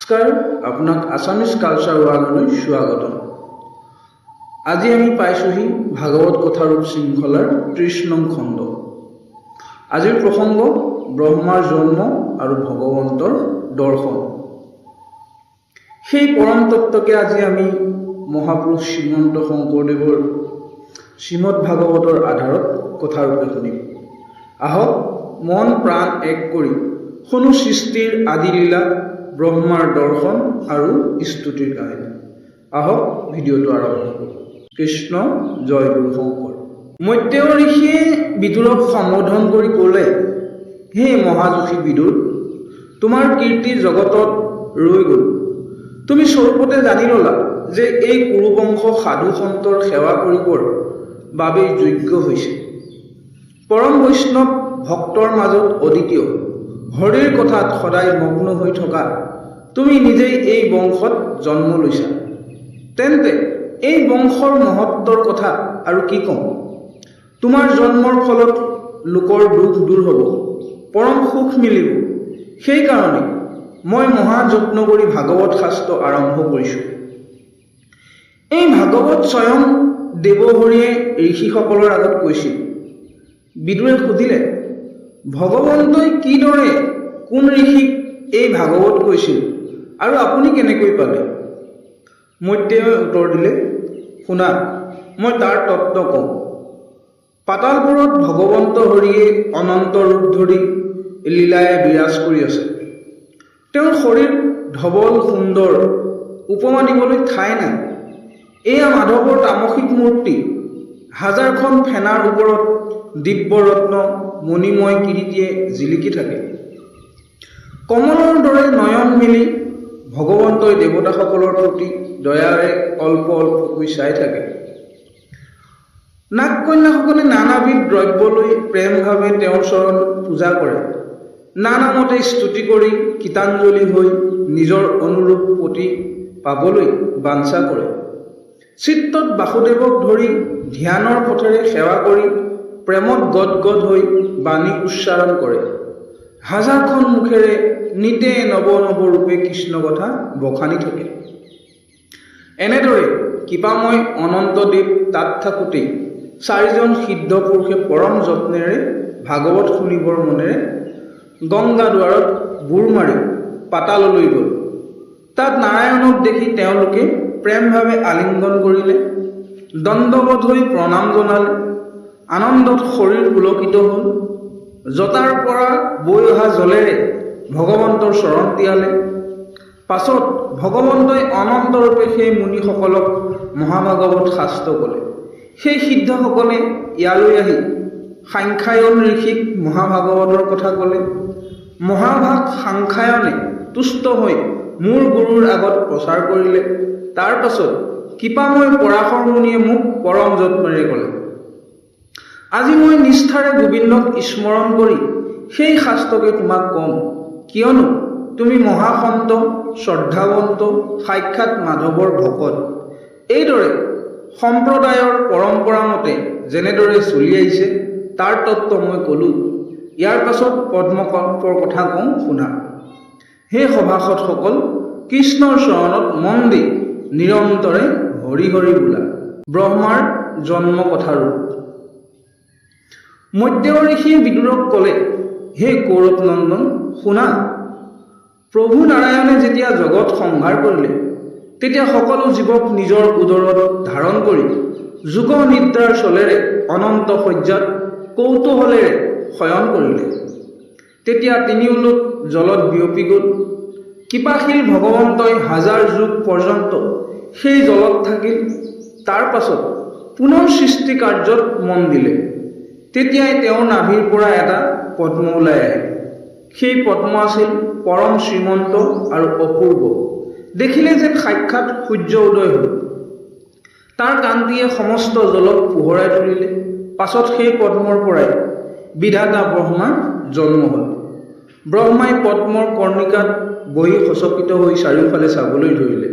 নমস্কাৰ, আপোনাক Assamese culture ওৱানলৈ স্বাগতম। আজি আমি পাইছোঁহি ভাগৱত কথাৰূপ শৃংখলাৰ ৩০ নং খণ্ড। আজিৰ প্ৰসংগ ব্ৰহ্মাৰ জন্ম আৰু ভগৱন্তৰ দৰ্শন। সেই পৰম তত্ত্বকে আজি আমি মহাপুৰুষ শ্ৰীমন্ত শংকৰদেৱৰ শ্ৰীমদ ভাগৱতৰ আধাৰত কথাৰূপে শুনিম। আহক মন প্ৰাণ এক কৰি শুনো সৃষ্টিৰ আদিলীলা, ব্ৰহ্মাৰ দৰ্শন আৰু স্তুতিৰ কাহিনী। আহক ভিডিঅ'টো আৰম্ভ কৰোঁ। কৃষ্ণ জয় গুৰু শংকৰ। মৈত্ৰেয় ঋষিয়ে বিদুৰক সম্বোধন কৰি ক'লে, হে মহাযোশী বিদুৰ, তোমাৰ কীৰ্তি জগতত ৰৈ গ'ল। তুমি স্বৰূপতে জানি ল'লা যে এই কুৰুবংশ সাধু সন্তৰ সেৱা কৰিবৰ বাবেই যোগ্য হৈছে। পৰম বৈষ্ণৱ ভক্তৰ মাজত অদ্বিতীয় হৰিৰ কথাত সদায় মগ্ন হৈ থকা তুমি নিজেই এই বংশত জন্ম লৈছা। তেন্তে এই বংশৰ মহত্বৰ কথা আৰু কি ক'ম? তোমাৰ জন্মৰ ফলত লোকৰ দুখ দূৰ হ'ব, পৰম সুখ মিলিব। সেইকাৰণে মই মহা যত্ন কৰি ভাগৱত শাস্ত্ৰ আৰম্ভ কৰিছোঁ। এই ভাগৱত স্বয়ং দেৱহৰিয়ে ঋষিসকলৰ আগত কৈছিল। বিদুৰে সুধিলে, ভগৱন্তই কিদৰে কোন ঋষিক এই ভাগৱত কৈছিল আৰু আপুনি কেনেকৈ পালে? মৈত্ৰেয়ই উত্তৰ দিলে, শুনা, মই তাৰ তত্ত্ব কওঁ। পাতালপুৰত ভগৱন্ত হৰিয়ে অনন্ত ৰূপ ধৰি লীলাৰে বিৰাজ কৰি আছে। তেওঁৰ শৰীৰ ধৱল সুন্দৰ, উপমা দিবলৈ ঠাই নাই। এয়া মাধৱৰ তামসিক মূৰ্তি। হাজাৰখন ফেনাৰ ওপৰত দিব্যৰত্ন মণিময় কিৰীটিয়ে জিলিকি থাকে। কমলৰ দৰে নয়ন মেলি ভগৱন্তই দেৱতাসকলৰ প্ৰতি দয়াৰে অল্প অল্পকৈ চাই থাকে। নাগ কন্যাসকলে নানাবিধ দ্ৰব্য লৈ প্ৰেমভাৱে তেওঁৰ চৰণ পূজা কৰে। নানামতে স্তুতি কৰি গীতাঞ্জলি হৈ নিজৰ অনুৰূপ পতি পাবলৈ বাঞ্ছা কৰে। চিত্তত বাসুদেৱক ধৰি ধ্যানৰ পথেৰে সেৱা কৰি প্ৰেমত গদগদ হৈ বাণী উচ্চাৰণ কৰে। হাজাৰখন মুখেৰে নিতে নৱ নৱ ৰূপে কৃষ্ণ কথা বখানি থাকে। এনেদৰে কৃপাময় অনন্তদেৱ তাত থাকোঁতেই চাৰিজন সিদ্ধ পুৰুষে পৰম যত্নেৰে ভাগৱত শুনিবৰ মনেৰে গংগা দুৱাৰত বুৰ মাৰি পাতাললৈ গ'ল। তাত নাৰায়ণক দেখি তেওঁলোকে প্ৰেমভাৱে আলিংগন কৰিলে, দণ্ডৱত হৈ প্ৰণাম জনালে। আনন্দত শৰীৰ পুলকিত হ'ল। জটাৰ পৰা বৈ অহা জলেৰে ভগৱন্তৰ চৰণ তিয়ালে। পাছত ভগৱন্তই অনন্তৰূপে সেই মুনিসকলক মহাভাগৱত শাস্ত্ৰ ক'লে। সেই সিদ্ধসকলে ইয়ালৈ আহি সাংখ্যায়ন ঋষিক মহাভাগৱতৰ কথা ক'লে। মহাভাগ সাংখ্যায়নে তুষ্ট হৈ মোৰ গুৰুৰ আগত প্ৰচাৰ কৰিলে। তাৰ পাছত কৃপাময় পৰাশৰ মুনিয়ে মোক পৰম যত্নেৰে ক'লে, আজি মই নিষ্ঠাৰে গোবিন্দক স্মৰণ কৰি সেই শাস্ত্ৰকে তোমাক কম, কিয়নো তুমি মহাসন্ত, শ্ৰদ্ধাৱন্ত, সাক্ষাৎ মাধৱৰ ভকত। এইদৰে সম্প্ৰদায়ৰ পৰম্পৰা মতে যেনেদৰে চলি আহিছে তাৰ তত্ত্ব মই ক'লোঁ। ইয়াৰ পাছত পদ্মকল্পৰ কথা কওঁ, শুনা। হে সভাসদসকল, কৃষ্ণৰ চৰণত মন দি নিৰন্তৰে হৰি হৰি বোলা। ব্ৰহ্মাৰ জন্ম কথাৰূপ। মৈত্ৰেয় ঋষিয়ে বিদুৰক ক'লে, হে কৌৰৱ নন্দন, শুনা। প্ৰভু নাৰায়ণে যেতিয়া জগত সংহাৰ কৰিলে, তেতিয়া সকলো জীৱক নিজৰ উদৰত ধাৰণ কৰি যোগ নিদ্ৰাৰ চলেৰে অনন্ত শয্যাত কৌতূহলেৰে শয়ন কৰিলে। তেতিয়া তিনিও লোক জলত বিয়পি গ'ল। কৃপাশীল ভগৱন্তই হাজাৰ যুগ পৰ্যন্ত সেই জলত থাকিল। তাৰ পাছত পুনৰ সৃষ্টি কাৰ্যত মন দিলে। তেতিয়াই তেওঁৰ নাভিৰ পৰা এটা পদ্ম ওলাই আহিল। সেই পদ্ম আছিল পৰম শ্ৰীমন্ত আৰু অপূৰ্ব। দেখিলে যেন সাক্ষাৎ সূৰ্য উদয় হ'ল। তাৰ কান্তিয়ে সমস্ত জলক পোহৰাই তুলিলে। পাছত সেই পদ্মৰ পৰাই বিধাতা ব্ৰহ্মাৰ জন্ম হ'ল। ব্ৰহ্মাই পদ্মৰ কৰ্ণিকাত বহি সচকিত হৈ চাৰিওফালে চাবলৈ ধৰিলে।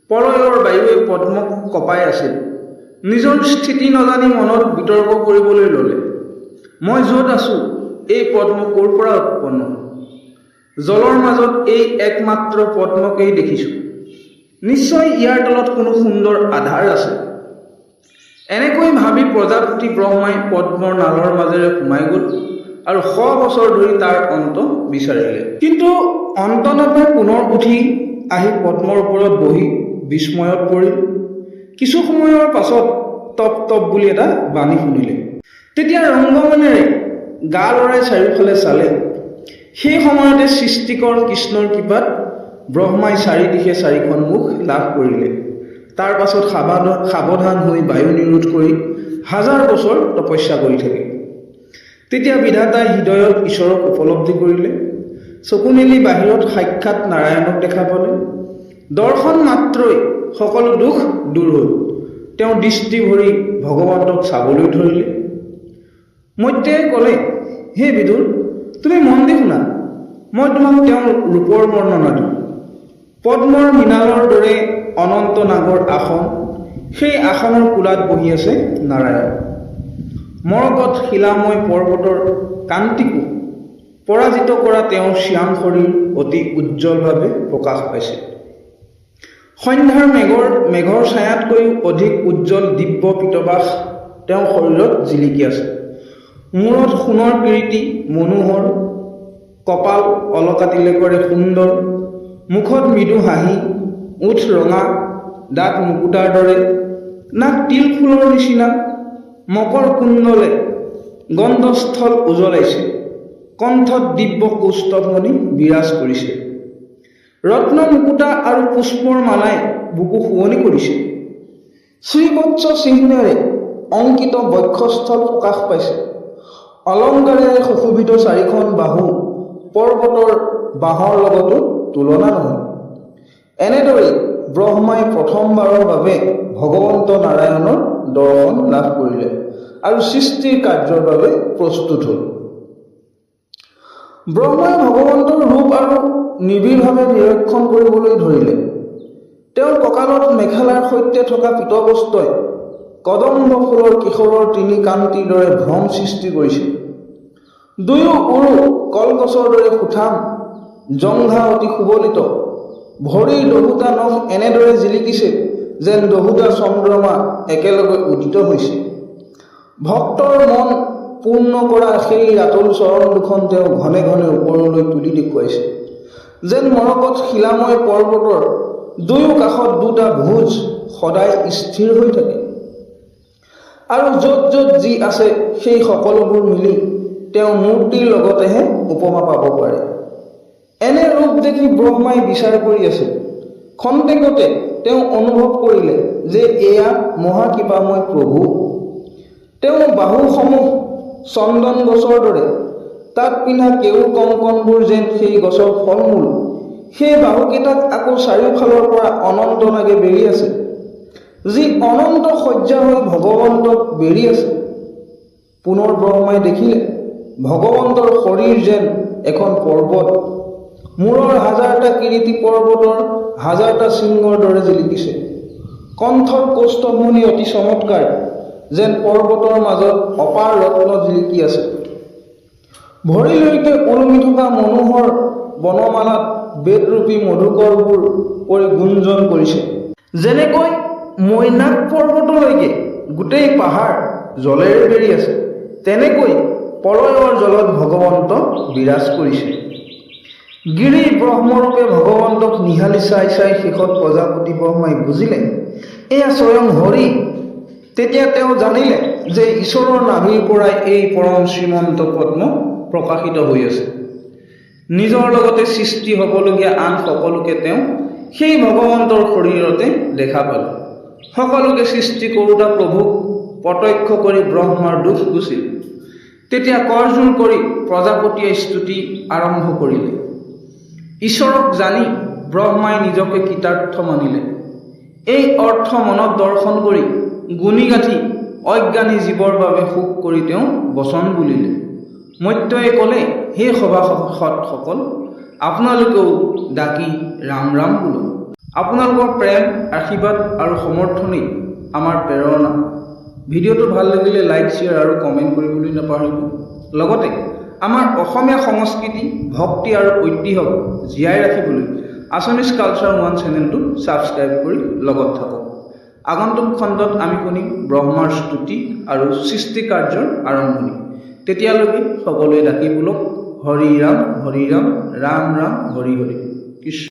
প্ৰলয়ৰ বায়ুৱে পদ্মক কঁপাই আছিল। নিজৰ স্থিতি নজানি মনত বিতৰ্ক কৰিবলৈ ল'লে, মই য'ত আছোঁ এই পদ্ম ক'ৰ পৰা উৎপন্ন হ'ল? জলৰ মাজত এই একমাত্ৰ পদ্মকেই দেখিছোঁ। নিশ্চয় ইয়াৰ তলত কোনো সুন্দৰ আধাৰ আছে। এনেকৈ ভাবি প্ৰজাপতি ব্ৰহ্মাই পদ্মৰ নালৰ মাজেৰে সোমাই গ'ল আৰু 100 বছৰ ধৰি তাৰ অন্ত বিচাৰিলে। কিন্তু অন্ত নাপাই পুনৰ উঠি আহি পদ্মৰ ওপৰত বহি বিস্ময়ত পৰিল। কিছু সময়ৰ পাছত টপ টপ বুলি এটা বাণী শুনিলে। তেতিয়া ৰংগমনেৰে গা লৰাই চাৰিওফালে চালে। সেই সময়তে সৃষ্টিকৰ কৃষ্ণৰ কৃপাত ব্ৰহ্মাই চাৰিদিশে 4খন মুখ লাভ কৰিলে। তাৰ পাছত সাৱধান হৈ বায়ু নিৰোধ কৰি 1000 বছৰ তপস্যা কৰি থাকে। তেতিয়া বিধাতাই হৃদয়ত ঈশ্বৰক উপলব্ধি কৰিলে। চকু মেলি বাহিৰত সাক্ষাৎ নাৰায়ণক দেখা পালে। দৰ্শন মাত্ৰই সকলো দুখ দূৰ হ'ল। তেওঁ দৃষ্টি ভৰি ভগৱন্তক চাবলৈ ধৰিলে। মৈত্ৰেয়ে ক'লে, হে বিদুৰ, তুমি মন দি শুনা, মই তোমাক তেওঁৰ ৰূপৰ বৰ্ণনা দিওঁ। পদ্মৰ মৃণালৰ দৰে অনন্ত নাগৰ আসন, সেই আসনৰ কোলাত বহি আছে নাৰায়ণ। মৰকত শিলাময় পৰ্বতৰ কান্তিকো পৰাজিত কৰা তেওঁৰ শ্যাম শৰীৰ অতি উজ্জ্বলভাৱে প্ৰকাশ পাইছে। সন্ধ্যাৰ মেঘৰ ছায়াতকৈও অধিক উজ্জ্বল দিব্য পীতবাস তেওঁৰ শৰীৰত জিলিকি আছে। মূৰত সোণৰ কিৰীটি মনোহৰ, কপাল অলকাতিলেকৰে সুন্দৰ, মুখত মৃদু হাঁহি, ওঠ ৰঙা, দাঁত মুকুতাৰ দৰে, নাক তিল ফুলৰ নিচিনা, মকৰ কুণ্ডলে গন্ধস্থল উজ্বলাইছে। কণ্ঠত দিব্য কৌস্তভমণি বিৰাজ কৰিছে। ৰত্ন মুকুতা আৰু পুষ্পৰ মালাই বুকু শুৱনি কৰিছে। শ্ৰীবৎস চিহ্নেৰে অংকিত বক্ষস্থল প্ৰকাশ পাইছে। অলংকাৰেৰে সুশোভিত 4খন বাহু পৰ্বতৰ বাঁহৰ লগতো তুলনা নহয়। এনেদৰেই ব্ৰহ্মাই প্ৰথমবাৰৰ বাবে ভগৱন্ত নাৰায়ণৰ দৰ্শন লাভ কৰিলে আৰু সৃষ্টিৰ কাৰ্যৰ বাবে প্ৰস্তুত হ'ল। ব্ৰহ্মাই ভগৱন্তৰ ৰূপ আৰু নিবিড়ভাৱে নিৰীক্ষণ কৰিবলৈ ধৰিলে। তেওঁৰ কঁকালত মেখেলাৰ সৈতে থকা পীতবস্ত্ৰই কদম্ব ফুলৰ কিশোৰৰ 3 কান্তিৰ দৰে ভ্ৰম সৃষ্টি কৰিছে। দুয়ো উৰু কলগছৰ দৰে সুঠাম, জংঘা অতি সুবলিত, ভৰিৰ দহোটা নখ এনেদৰে জিলিকিছে যেন দহোটা চন্দ্ৰমা একেলগে উদিত হৈছে। ভক্তৰ মন পূৰ্ণ কৰা সেই ৰাতুল চৰণ দুখন তেওঁ ঘনে ঘনে ওপৰলৈ তুলি দেখুৱাইছে। যেন মৰকত শিলাময় পৰ্বতৰ দুয়ো কাষত 2টা ভুজ সদায় স্থিৰ হৈ থাকে আৰু য'ত য'ত যি আছে সেই সকলোবোৰ মিলি তেওঁ মূৰ্তিৰ লগতেহে উপমা পাব পাৰে। এনে ৰূপ দেখি ব্ৰহ্মাই বিচাৰ কৰি আছে। খন্তেকতে তেওঁ অনুভৱ কৰিলে যে এয়া মহাকৃপাময় প্ৰভু। তেওঁ বাহুসমূহ চন্দন গছৰ দৰে, তাত পিন্ধা কেউ কংকণবোৰ যেন সেই গছৰ ফলমূল। সেই বাহুকেইটাক আকৌ চাৰিওফালৰ পৰা অনন্ত নাগে বেৰি আছে, যি অনন্ত শয্যা হৈ ভগৱন্তক বেৰি আছে। পুনৰ ব্ৰহ্মাই দেখিলে ভগৱন্তৰ শৰীৰ যেন এখন পৰ্বত। মূৰৰ 1000টা কিৰীটি পৰ্বতৰ 1000টা সিংহৰ দৰে জিলিকিছে। কণ্ঠৰ কৌস্তভমণি অতি চমৎকাৰ, যেন পৰ্বতৰ মাজত অপাৰ ৰত্ন জিলিকি আছে। ভৰিলৈকে ওলমি থকা মনোহৰ বনমালাত বেদৰূপী মধুকৰবোৰ পৰি গুঞ্জন কৰিছে। যেনেকৈ মৈনাক পৰ্বতলৈকে গোটেই পাহাৰ জলেৰে বেৰি আছে, তেনেকৈ প্ৰলয়ৰ জলত ভগৱন্ত বিৰাজ কৰিছে। গিৰি ব্ৰহ্মৰূপে ভগৱন্তক নিহালি চাই চাই শেষত প্ৰজাপতি ব্ৰহ্মাই বুজিলে এয়া স্বয়ং হৰি। তেতিয়া তেওঁ জানিলে যে ঈশ্বৰৰ নাভিৰ পৰাই এই পৰম শ্ৰীমন্ত পদ্ম প্ৰকাশিত হৈ আছে। নিজৰ লগতে সৃষ্টি হ'বলগীয়া আন সকলোকে তেওঁ সেই ভগৱন্তৰ শৰীৰতে দেখা পালে। সকলোকে সৃষ্টি কৰোঁতা প্ৰভুক প্ৰত্যক্ষ কৰি ব্ৰহ্মাৰ দুখ গুচিল। তেতিয়া কৰজোৰ কৰি প্ৰজাপতিয়ে স্তুতি আৰম্ভ কৰিলে। ঈশ্বৰক জানি ব্ৰহ্মাই নিজকে কৃতাৰ্থ মানিলে। এই অৰ্থ মনত দৰ্শন কৰি গুণি গাঁঠি অজ্ঞানী জীৱৰ বাবে সুখ কৰি তেওঁ বচন বুলিলে। মৈত্ৰেয়ে ক'লে, হে সভাসদসকল, আপোনালোকেও ডাকি ৰাম ৰাম বোলো। আপোনালোকৰ প্ৰেম, আশীৰ্বাদ আৰু সমৰ্থনেই আমাৰ প্ৰেৰণা। ভিডিঅ'টো ভাল লাগিলে লাইক, শ্বেয়াৰ আৰু কমেণ্ট কৰিবলৈ নাপাহৰিব। লগতে আমাৰ অসমীয়া সংস্কৃতি ভক্তি আৰু ঐতিহ্যক জীয়াই ৰাখিবলৈ আছামিজ কালচাৰ ওৱান চেনেলটো ছাবস্ক্ৰাইব কৰি লগত থাকক। আগন্তুক খণ্ডত আমি শুনিম ব্ৰহ্মাৰ স্তুতি আৰু সৃষ্টি কাৰ্যৰ আৰম্ভণি। তেতিয়ালৈকে সকলোৱে ডাকি বোলক হৰি ৰাম ৰাম ৰাম হৰি হৰি কৃষ্ণ।